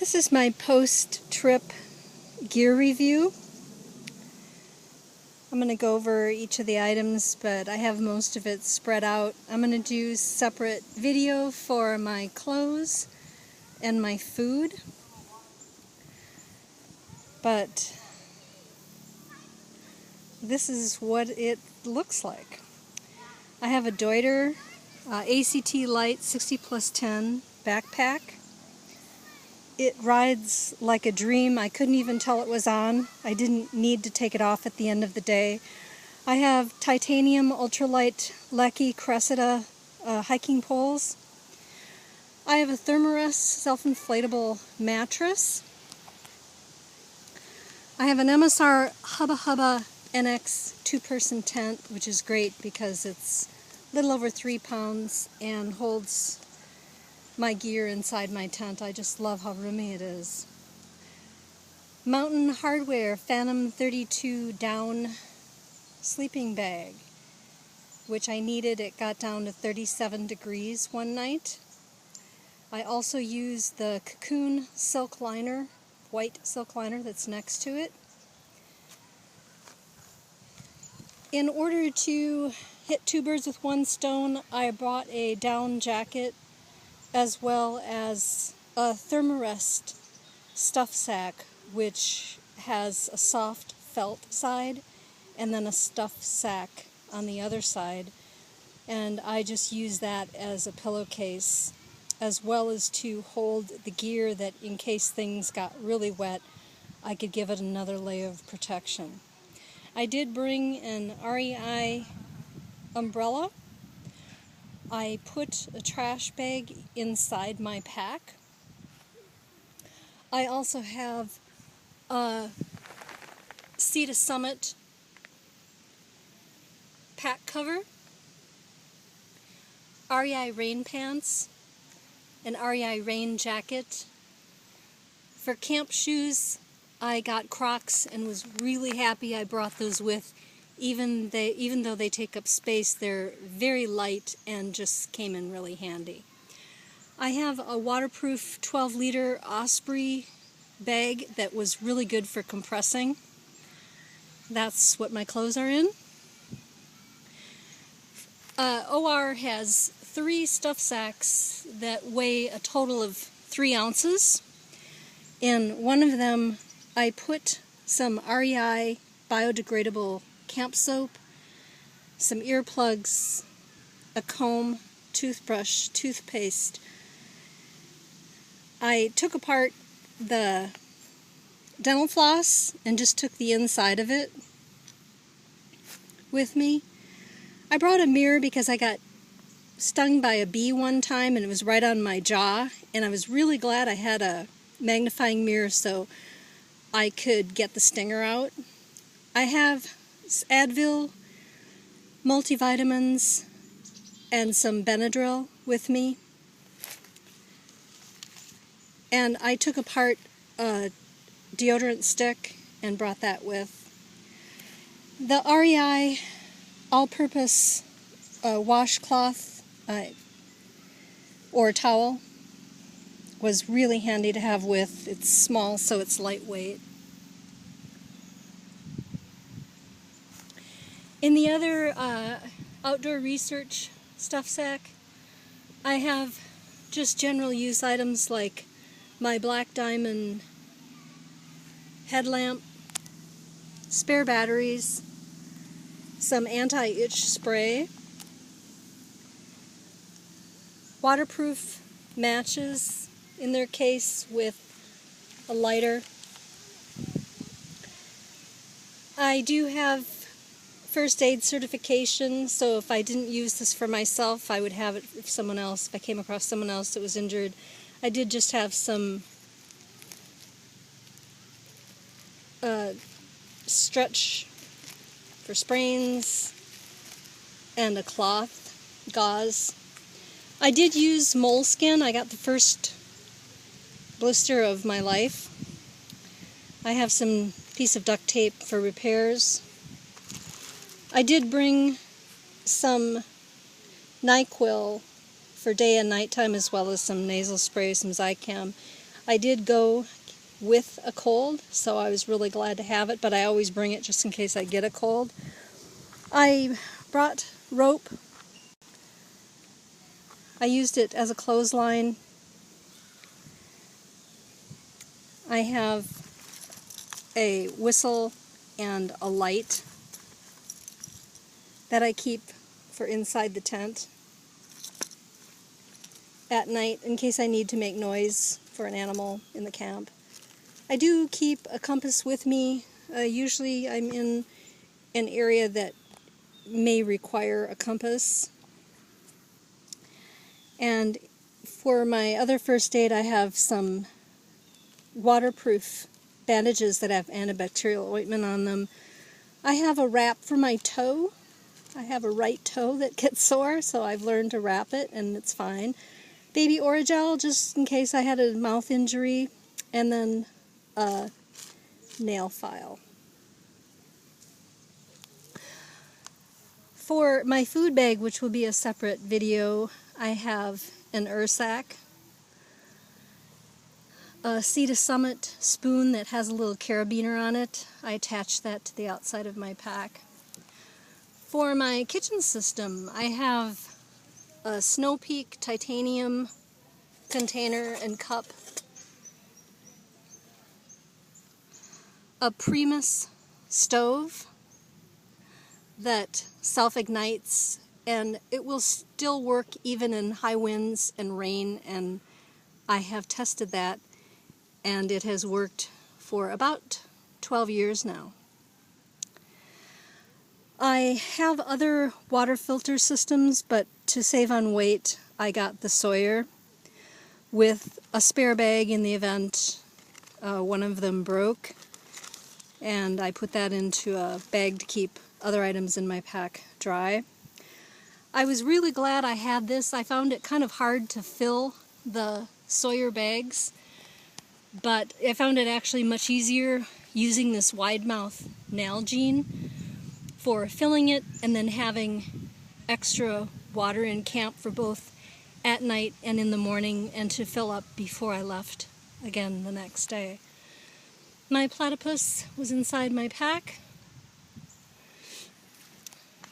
This is my post-trip gear review. I'm going to go over each of the items, but I have most of it spread out. I'm going to do separate video for my clothes and my food. But this is what it looks like. I have a Deuter ACT Light 60+10 backpack. It rides like a dream. I couldn't even tell it was on. I didn't need to take it off at the end of the day. I have titanium ultralight Lecky Cressida hiking poles. I have a Thermarest self-inflatable mattress. I have an MSR Hubba Hubba NX 2-person tent, which is great because it's a little over 3 pounds and holds my gear inside my tent. I just love how roomy it is. Mountain Hardwear Phantom 32 down sleeping bag, which I needed. It got down to 37 degrees one night. I also used the Cocoon silk liner, white silk liner that's next to it. In order to hit two birds with one stone, I bought a down jacket as well as a Thermarest stuff sack, which has a soft felt side and then a stuff sack on the other side. And I just use that as a pillowcase, as well as to hold the gear that in case things got really wet, I could give it another layer of protection. I did bring an REI umbrella. I put a trash bag inside my pack. I also have a Sea to Summit pack cover, REI rain pants, an REI rain jacket. For camp shoes, I got Crocs and was really happy I brought those with. Even though they take up space, they're very light and just came in really handy. I have a waterproof 12-liter Osprey bag that was really good for compressing. That's what my clothes are in. OR has 3 stuff sacks that weigh a total of 3 ounces. In one of them, I put some REI biodegradable camp soap, some earplugs, a comb, toothbrush, toothpaste. I took apart the dental floss and just took the inside of it with me. I brought a mirror because I got stung by a bee one time and it was right on my jaw, and I was really glad I had a magnifying mirror so I could get the stinger out. I have Advil, multivitamins, and some Benadryl with me. And I took apart a deodorant stick and brought that with. The REI all-purpose washcloth or towel was really handy to have with. It's small, so it's lightweight. In the other outdoor research stuff sack, I have just general use items like my Black Diamond headlamp, spare batteries, some anti-itch spray, waterproof matches in their case with a lighter. I do have first aid certification, so if I didn't use this for myself, I would have it if I came across someone else that was injured. I did just have some stretch for sprains and a cloth, gauze. I did use moleskin. I got the first blister of my life. I have some piece of duct tape for repairs. I did bring some NyQuil for day and nighttime, as well as some nasal spray, some Zicam. I did go with a cold, so I was really glad to have it, but I always bring it just in case I get a cold. I brought rope. I used it as a clothesline. I have a whistle and a light that I keep for inside the tent at night in case I need to make noise for an animal in the camp. I do keep a compass with me. Usually I'm in an area that may require a compass. And for my other first aid, I have some waterproof bandages that have antibacterial ointment on them. I have a wrap for my toe. I have a right toe that gets sore, so I've learned to wrap it and it's fine. Baby Orajel, just in case I had a mouth injury, and then a nail file. For my food bag, which will be a separate video, I have an Ursack, a Sea to Summit spoon that has a little carabiner on it. I attach that to the outside of my pack. For my kitchen system, I have a Snow Peak titanium container and cup, a Primus stove that self-ignites, and it will still work even in high winds and rain, and I have tested that, and it has worked for about 12 years now. I have other water filter systems, but to save on weight, I got the Sawyer with a spare bag in the event one of them broke, and I put that into a bag to keep other items in my pack dry. I was really glad I had this. I found it kind of hard to fill the Sawyer bags, but I found it actually much easier using this wide mouth Nalgene for filling it and then having extra water in camp for both at night and in the morning, and to fill up before I left again the next day. My platypus was inside my pack.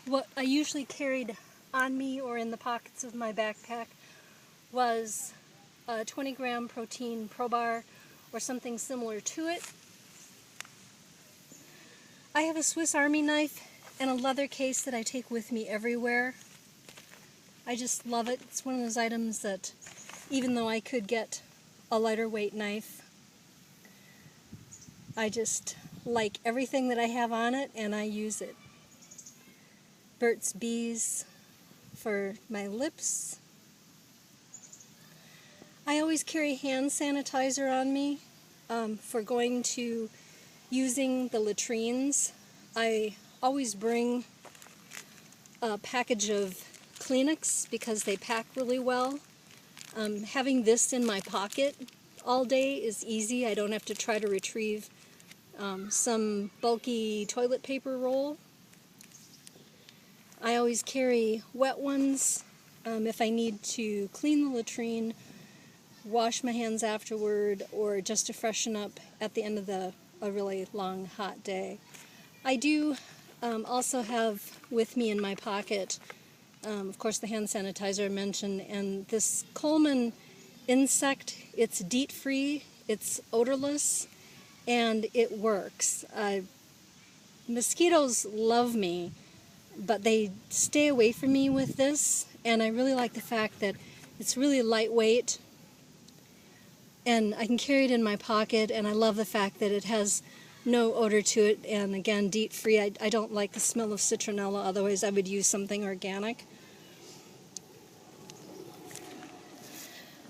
What I usually carried on me or in the pockets of my backpack was a 20-gram protein ProBar or something similar to it. I have a Swiss Army knife and a leather case that I take with me everywhere. I just love it. It's one of those items that, even though I could get a lighter weight knife, I just like everything that I have on it and I use it. Burt's Bees for my lips. I always carry hand sanitizer on me for going to using the latrines. I always bring a package of Kleenex because they pack really well. Having this in my pocket all day is easy. I don't have to try to retrieve some bulky toilet paper roll. I always carry wet ones if I need to clean the latrine, wash my hands afterward, or just to freshen up at the end of a really long hot day. I do also have with me in my pocket, of course, the hand sanitizer I mentioned, and this Coleman insect. It's DEET-free, it's odorless, and it works. Mosquitoes love me, but they stay away from me with this, and I really like the fact that it's really lightweight and I can carry it in my pocket, and I love the fact that it has no odor to it, and again, DEET-free. I don't like the smell of citronella, otherwise I would use something organic.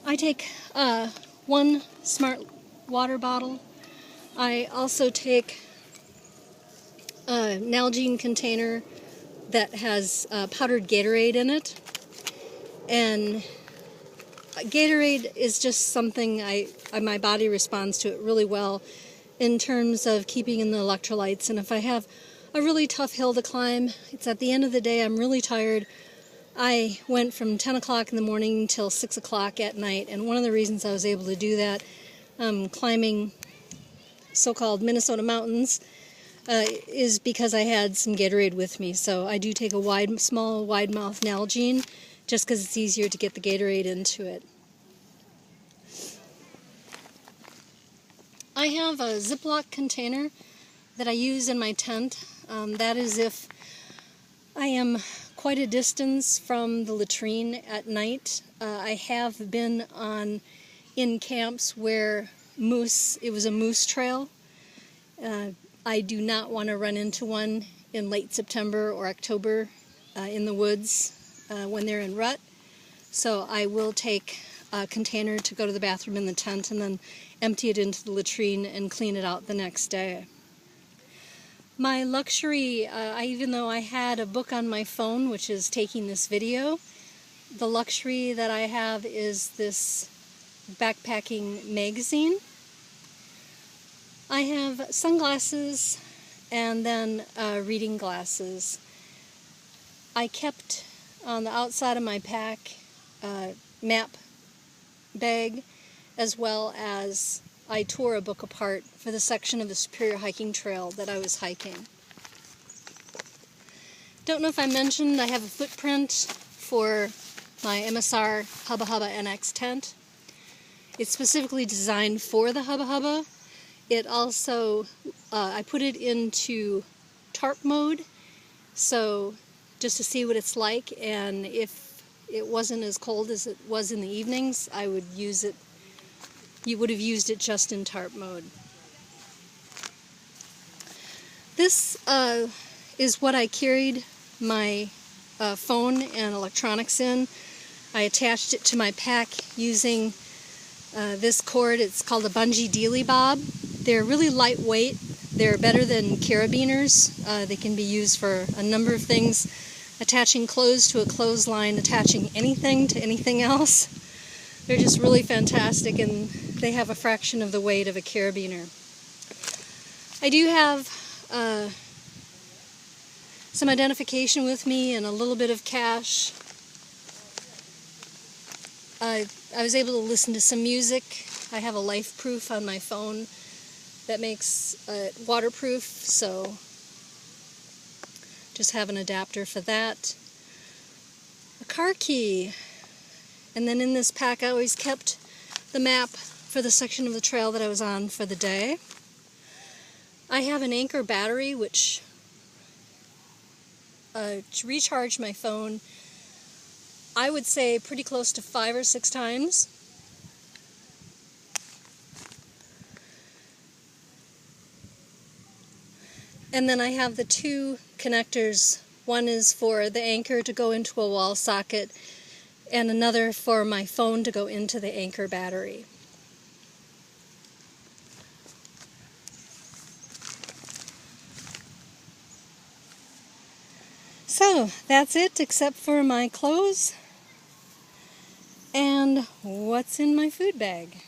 I take one smart water bottle. I also take a Nalgene container that has powdered Gatorade in it, and Gatorade is just something my body responds to it really well in terms of keeping in the electrolytes. And if I have a really tough hill to climb, it's at the end of the day, I'm really tired. I went from 10 o'clock in the morning till 6 o'clock at night, and one of the reasons I was able to do that climbing so-called Minnesota mountains is because I had some Gatorade with me. So I do take a small wide mouth Nalgene just because it's easier to get the Gatorade into it. I have a Ziploc container that I use in my tent. That is if I am quite a distance from the latrine at night. I have been in camps where it was a moose trail. I do not want to run into one in late September or October in the woods when they're in rut. So I will take a container to go to the bathroom in the tent and then empty it into the latrine and clean it out the next day. My luxury, even though I had a book on my phone which is taking this video, the luxury that I have is this backpacking magazine. I have sunglasses and then reading glasses. I kept on the outside of my pack a map bag, as well as I tore a book apart for the section of the Superior Hiking Trail that I was hiking. Don't know if I mentioned I have a footprint for my MSR Hubba Hubba NX tent. It's specifically designed for the Hubba Hubba. It also, I put it into tarp mode, so just to see what it's like, and if it wasn't as cold as it was in the evenings, I would use it. You would have used it just in tarp mode. This is what I carried my phone and electronics in. I attached it to my pack using this cord. It's called a Bungee Dealy Bob. They're really lightweight. They're better than carabiners. They can be used for a number of things. Attaching clothes to a clothesline, attaching anything to anything else. They're just really fantastic, and they have a fraction of the weight of a carabiner. I do have some identification with me and a little bit of cash. I was able to listen to some music. I have a LifeProof on my phone that makes it waterproof, so just have an adapter for that. A car key. And then in this pack I always kept the map for the section of the trail that I was on for the day. I have an Anker battery which recharged my phone, I would say pretty close to 5 or 6 times. And then I have the 2 connectors. One is for the Anker to go into a wall socket, and another for my phone to go into the Anker battery. So that's it, except for my clothes and what's in my food bag.